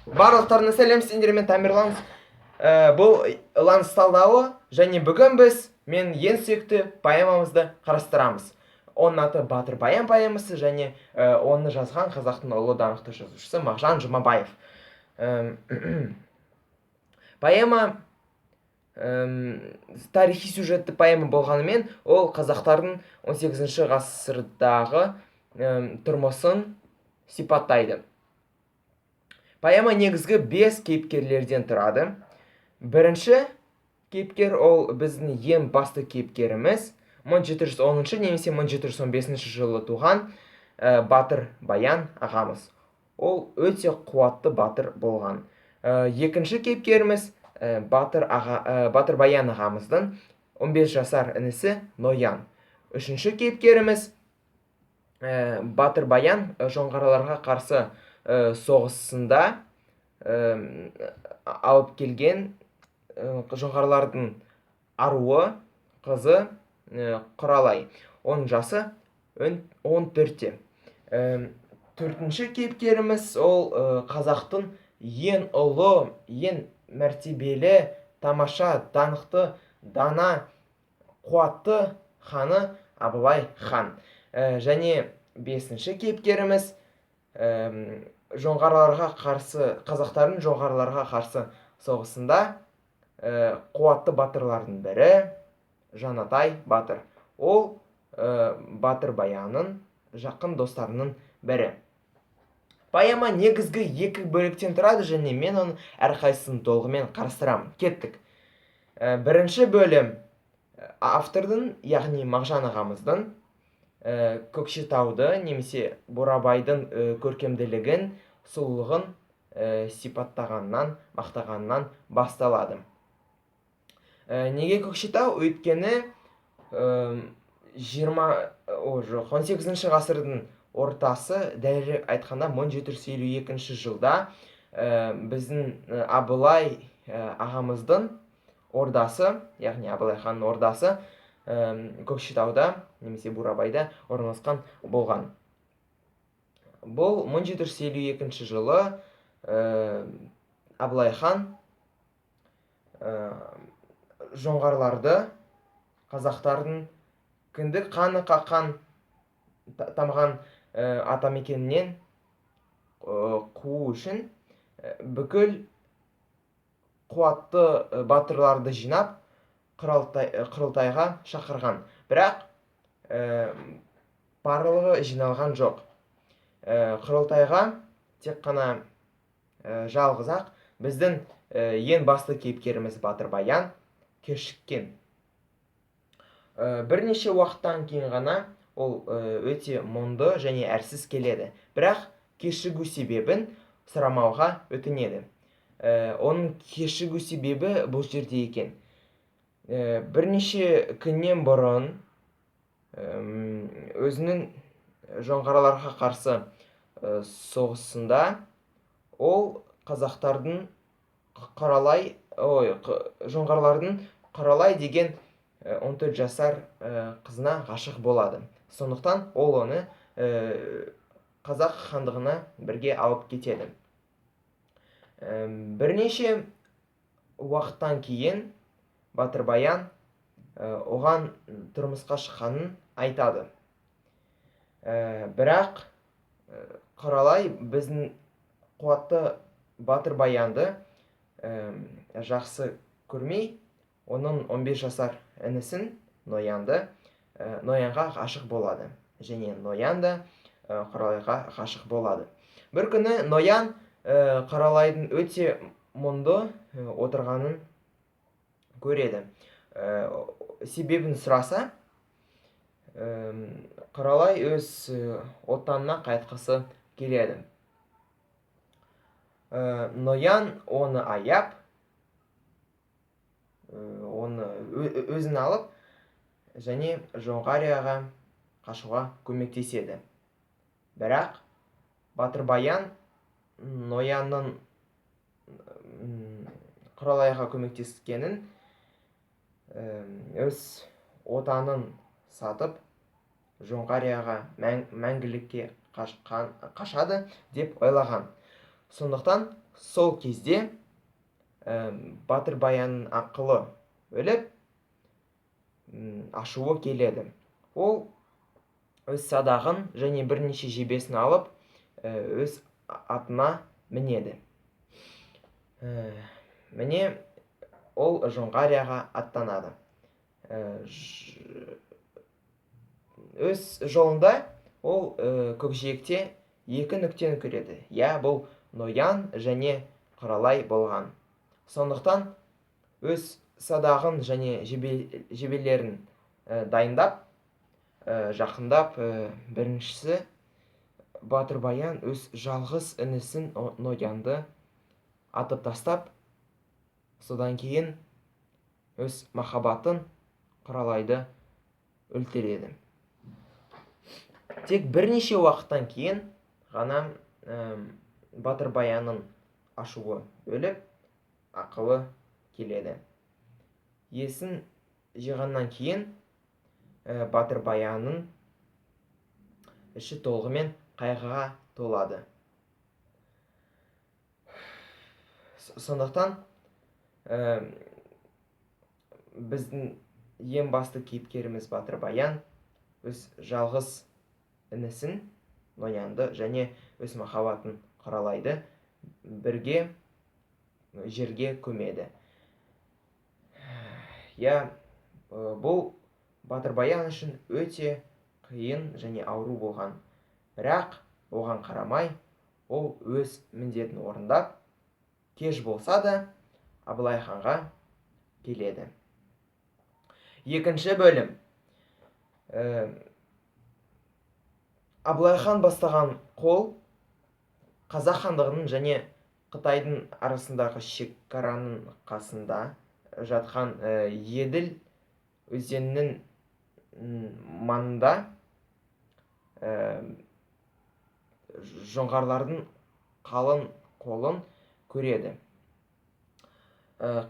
Барлықтарына сәлем, сендермен Тамерланс. Бұл Ланс талдауы, және бүгін мен ең сүйікті поэмамызды қарастырамыз. Оның аты Батыр Баян поэмасы, және оны жазған қазақтың ұлы даңқты жазушысы Мағжан Жұмабаев. Поэма тарихи сюжетті поэма болғанымен, ол қазақтардың 18 ғасырдағы тұрмысын сипаттайды. Поэма негізгі 5 кейіпкерлерден тұрады. Бірінші кейіпкер ол біздің ең басты кейіпкеріміз, 1710 немесе 1715 жылы туған Батыр Баян ағамыз. Ол өте қуатты батыр болған. Екінші кейіпкеріміз Батыр Баян ағамыздың 15 жасар інісі Ноян. Үшінші кейіпкеріміз Батыр Баян жоңғарларға қарсы соғысында алып келген жоңғарлардың аруы қызы Құралай. Оның жасы 14-те. Төртінші кейіпкеріміз ол қазақтың ең ұлы, ең мәртебелі, тамаша, даңқты, дана, қуатты ханы Абылай хан. Және бесінші кейіпкеріміз қазақтардың жоңғарларға қарсы соғысында қуатты батырлардың бірі Жанатай батыр. Ол Батыр Баянның жақын достарының бірі. Поэма негізгі 2 бөліктен тұрады, және мен оны әрқайсысын толығымен қарастырамын. Кеттік. Бірінші бөлім автордың, яғни Мағжан ағамыздың Көкшетауды немесе Бурабайдың көркемділігін, сұлулығын сипаттағаннан, мақтағаннан басталады. Неге Көкшетау? Өйткені 18 ғасырдың ортасы, дәлірек айтқанда 1752 жылда біздің Абылай ағамыздың ордасы, яғни Абылай ханның ордасы Көкшетауда немесе Бурабайда орналасқан болған. Бұл 1752 жылы Абылай хан жоңғарларды қазақтардың кіндік қаны қаққан тамған атамекенінен қуу үшін бүкіл қуатты батырларды жинап құрылтайға шақырған. Бірақ барлығы жиналған жоқ. Құрылтайға тек қана жалғыз-ақ біздің ең басты кейіпкеріміз Батыр Баян кешіккен. Бірнеше уақыттан кейін ғана ол өте мұңды және әрсіз келеді. Бірақ кешігу себебін сұрамауға өтінеді. Оның кешігу себебі бұл жерде екен. Бірнеше күннен бұрын өзінің жоңғарларға қарсы соғысында ол қазақтардың жоңғарлардың Құралай деген 14 жасар қызына ғашық болады. Сондықтан ол оны қазақ хандығына бірге алып кетеді. Бірнеше уақыттан кейін Батыр Баян оған тұрмысқа шыққанын айтады. Бірақ Құралай біздің қуатты Батыр Баянды жақсы көрмей, оның 15 жасар інісін Ноянға ғашық болады. Және Ноян да Құралайға ғашық болады. Бір күні Ноян Құралайдың өте мұңды отырғанын көреді. Себебін сұраса, Құралай өз отанына қайтқысы келеді. Ноян оны аяп, оны өзін алып, және Жоңғарияға қашуға көмектеседі. Бірақ Батыр Баян Ноянның Құралайға көмектескенін өз отанын сатып, Жоңғарияға мәңгілікке қашады деп ойлаған. Сондықтан сол кезде батыр баянның ақылы өліп, ашуы келеді. Ол өз садағын және бірнеше жебесін алып, өз атына мінеді. Міне, ол Жоңғарияға аттанады. Өз жолында ол көкжиекте екі нүктені көреді. Бұл Ноян және Құралай болған. Сондықтан өз садағын және жебелерін дайындап, жақындап, біріншісі батыр баян өз жалғыз інісін Ноянды атып тастап, содан кейін өз махаббатын Құралайды өлтіреді. Тек бірнеше уақыттан кейін ғана батыр баянның ашуы өліп, ақылы келеді. Есін жиғаннан кейін батыр баянның іші толығымен қайғыға толады. Сондықтан біздің ең басты кейіпкеріміз батыр баян өз жалғыз інісін Ноянды және өз махаббатын Құралайды бірге жерге көмеді. Бұл батыр баян үшін өте қиын және ауру болған. Бірақ оған қарамай, ол өз міндетін орындап, кеш болса да Абылай ханға келеді. Екінші бөлім. Абылай хан бастаған қол Қазақ хандығының және Қытайдың арасындағы шекараның қасында жатқан Еділ өзенінің маңында жоңғарлардың қалың қолын көреді.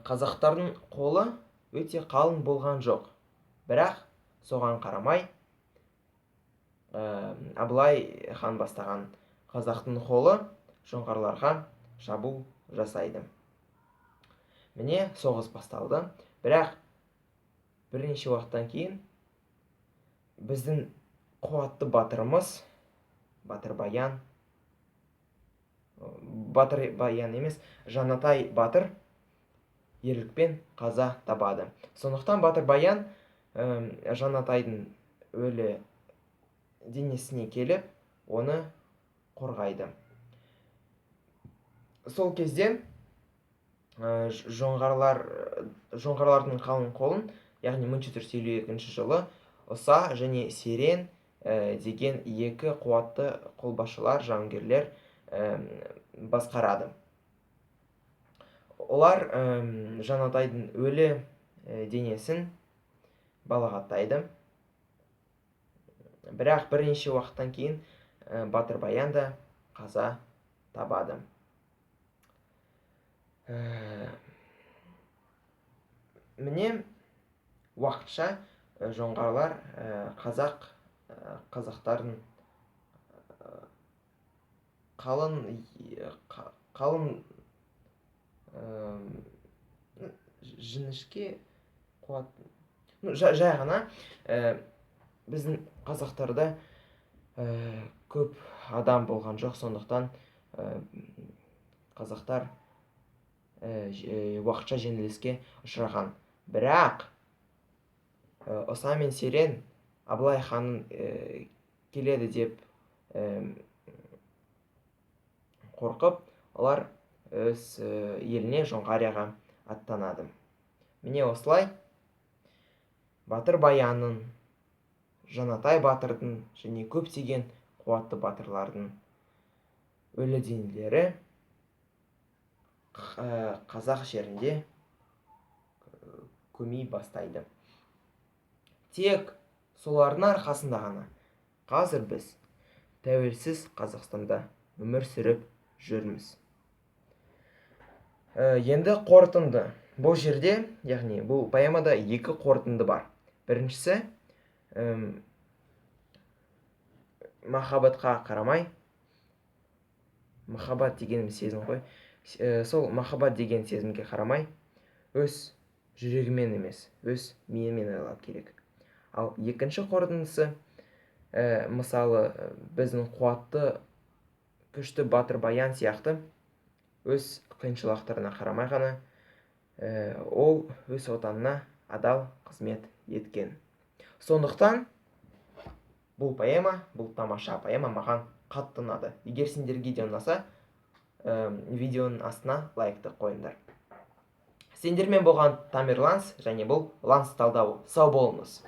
Қазақтардың қолы өте қалың болған жоқ. Бірақ соған қарамай, Абылай хан бастаған қазақтың қолы жоңғарларға шабуыл жасайды. Міне, соғыс басталды. Бірақ бірнеше уақыттан кейін біздің қуатты батырымыз батыр баян емес, Жанатай батыр ерлікпен қаза табады. Сондықтан батыр баян Жанатайдың өлі денесіне келіп, оны қорғайды. Сол кезде жоңғарлардың қалың қолын, яғни 1452 жылы Ұса және Серен деген екі қуатты қолбасшылар, жауынгерлер басқарады. Олар Жанатайдың өлі денесін балағаттайды. Бірақ бірнеше уақыттан кейін батыр баян да қаза табады. Міне, уақытша жоңғарлар қазақтардың қалың жіңішке қуат, жай ғана біздің қазақтарда көп адам болған жоқ, сондықтан қазақтар уақытша жеңіліске ұшыраған. Бірақ Ұса мен Серен Абылай ханның келеді деп қорқып, олар өз еліне Жоңғарияға аттанады. Міне осылай батыр баянның, Жанатай батырдың және көптеген қуатты батырлардың өлі денелері қазақ жерінде көмей бастайды. Тек солардың арқасында ғана қазір біз тәуелсіз Қазақстанда өмір сүріп жүрміз. Енді қорытынды. Бұл жерде, яғни бұл поэмада екі қорытынды бар. Біріншісі, махаббатқа қарамай, махаббат дегеніміз сезім ғой. Сол махаббат деген сезімге қарамай өз жүрегімен емес, өз миымен ойлау керек. Ал екінші қорытындысы, мысалы біздің қуатты, күшті батыр баян сияқты өз қиыншылықтарына қарамай ғана ол өз отанына адал қызмет еткен. Сондықтан бұл поэма, бұл тамаша поэма маған қатты ұнады. Егер сендерге де ұнаса, видеоның астына лайкты қойыңдар. Сендермен болған Тамерланс, және бұл Ланс талдауы. Сау болыңыз.